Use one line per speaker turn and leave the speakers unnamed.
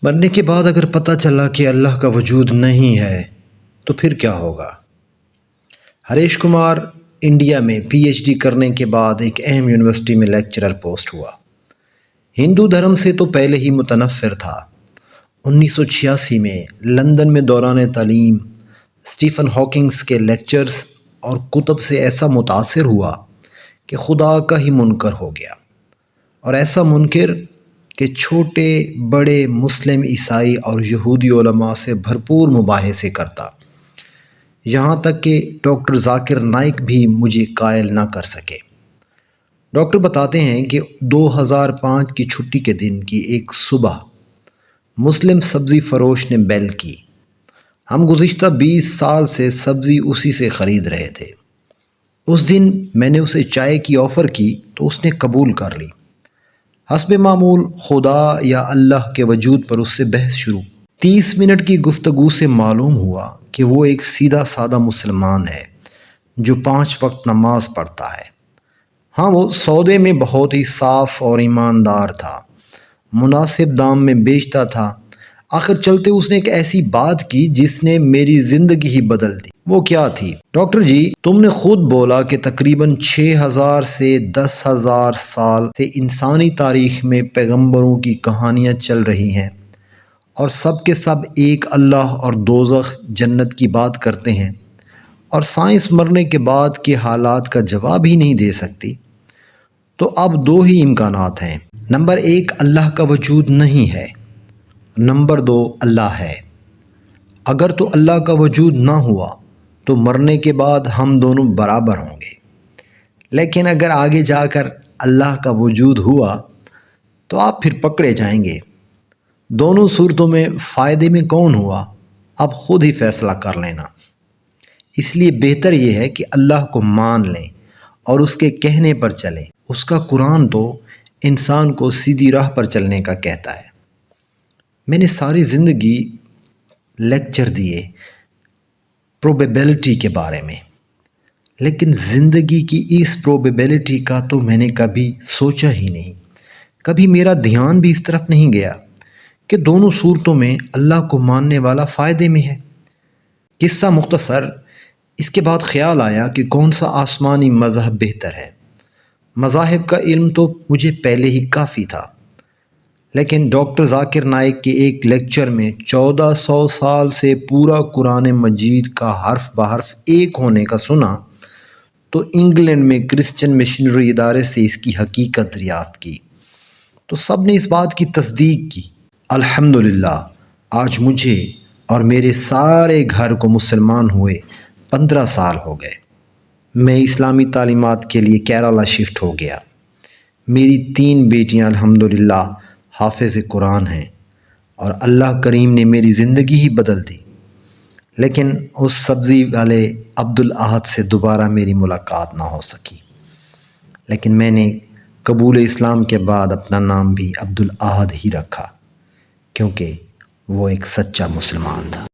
مرنے کے بعد اگر پتہ چلا کہ اللہ کا وجود نہیں ہے تو پھر کیا ہوگا؟ ہریش کمار انڈیا میں پی ایچ ڈی کرنے کے بعد ایک اہم یونیورسٹی میں لیکچرر پوسٹ ہوا۔ ہندو دھرم سے تو پہلے ہی متنفر تھا۔ 1986 میں لندن میں دوران تعلیم اسٹیفن ہاکنگز کے لیکچرز اور کتب سے ایسا متاثر ہوا کہ خدا کا ہی منکر ہو گیا، اور ایسا منکر کہ چھوٹے بڑے مسلم، عیسائی اور یہودی علماء سے بھرپور مباحثے کرتا، یہاں تک کہ ڈاکٹر ذاکر نائک بھی مجھے قائل نہ کر سکے۔ ڈاکٹر بتاتے ہیں کہ 2005 کی چھٹی کے دن کی ایک صبح مسلم سبزی فروش نے بیل کی۔ ہم گزشتہ 20 سال سے سبزی اسی سے خرید رہے تھے۔ اس دن میں نے اسے چائے کی آفر کی تو اس نے قبول کر لی۔ حسب معمول خدا یا اللہ کے وجود پر اس سے بحث شروع۔ 30 منٹ کی گفتگو سے معلوم ہوا کہ وہ ایک سیدھا سادہ مسلمان ہے جو 5 وقت نماز پڑھتا ہے۔ ہاں، وہ سودے میں بہت ہی صاف اور ایماندار تھا، مناسب دام میں بیچتا تھا۔ آخر چلتے اس نے ایک ایسی بات کی جس نے میری زندگی ہی بدل دی۔ وہ کیا تھی؟ ڈاکٹر جی، تم نے خود بولا کہ تقریباً 6000 سے 10,000 سال سے انسانی تاریخ میں پیغمبروں کی کہانیاں چل رہی ہیں، اور سب کے سب ایک اللہ اور دوزخ جنت کی بات کرتے ہیں، اور سائنس مرنے کے بعد کے حالات کا جواب ہی نہیں دے سکتی۔ تو اب 2 ہی امکانات ہیں۔ نمبر 1، اللہ کا وجود نہیں ہے۔ نمبر 2، اللہ ہے۔ اگر تو اللہ کا وجود نہ ہوا تو مرنے کے بعد ہم دونوں برابر ہوں گے، لیکن اگر آگے جا کر اللہ کا وجود ہوا تو آپ پھر پکڑے جائیں گے۔ دونوں صورتوں میں فائدے میں کون ہوا، اب خود ہی فیصلہ کر لینا۔ اس لیے بہتر یہ ہے کہ اللہ کو مان لیں اور اس کے کہنے پر چلیں۔ اس کا قرآن تو انسان کو سیدھی راہ پر چلنے کا کہتا ہے۔ میں نے ساری زندگی لیکچر دیے پروبیبلٹی کے بارے میں، لیکن زندگی کی اس پروبیبلٹی کا تو میں نے کبھی سوچا ہی نہیں، کبھی میرا دھیان بھی اس طرف نہیں گیا کہ دونوں صورتوں میں اللہ کو ماننے والا فائدے میں ہے۔ قصہ مختصر، اس کے بعد خیال آیا کہ کون سا آسمانی مذہب بہتر ہے۔ مذاہب کا علم تو مجھے پہلے ہی کافی تھا، لیکن ڈاکٹر ذاکر نائک کے ایک لیکچر میں 1400 سال سے پورا قرآن مجید کا حرف بحرف ایک ہونے کا سنا تو انگلینڈ میں کرسچن مشنری ادارے سے اس کی حقیقت دریافت کی تو سب نے اس بات کی تصدیق کی۔ الحمدللہ، آج مجھے اور میرے سارے گھر کو مسلمان ہوئے 15 سال ہو گئے۔ میں اسلامی تعلیمات کے لیے کیرالہ شفٹ ہو گیا۔ میری 3 بیٹیاں الحمدللہ حافظ قرآن ہیں، اور اللہ کریم نے میری زندگی ہی بدل دی۔ لیکن اس سبزی والے عبدالاحد سے دوبارہ میری ملاقات نہ ہو سکی، لیکن میں نے قبول اسلام کے بعد اپنا نام بھی عبدالاحد ہی رکھا، کیونکہ وہ ایک سچا مسلمان تھا۔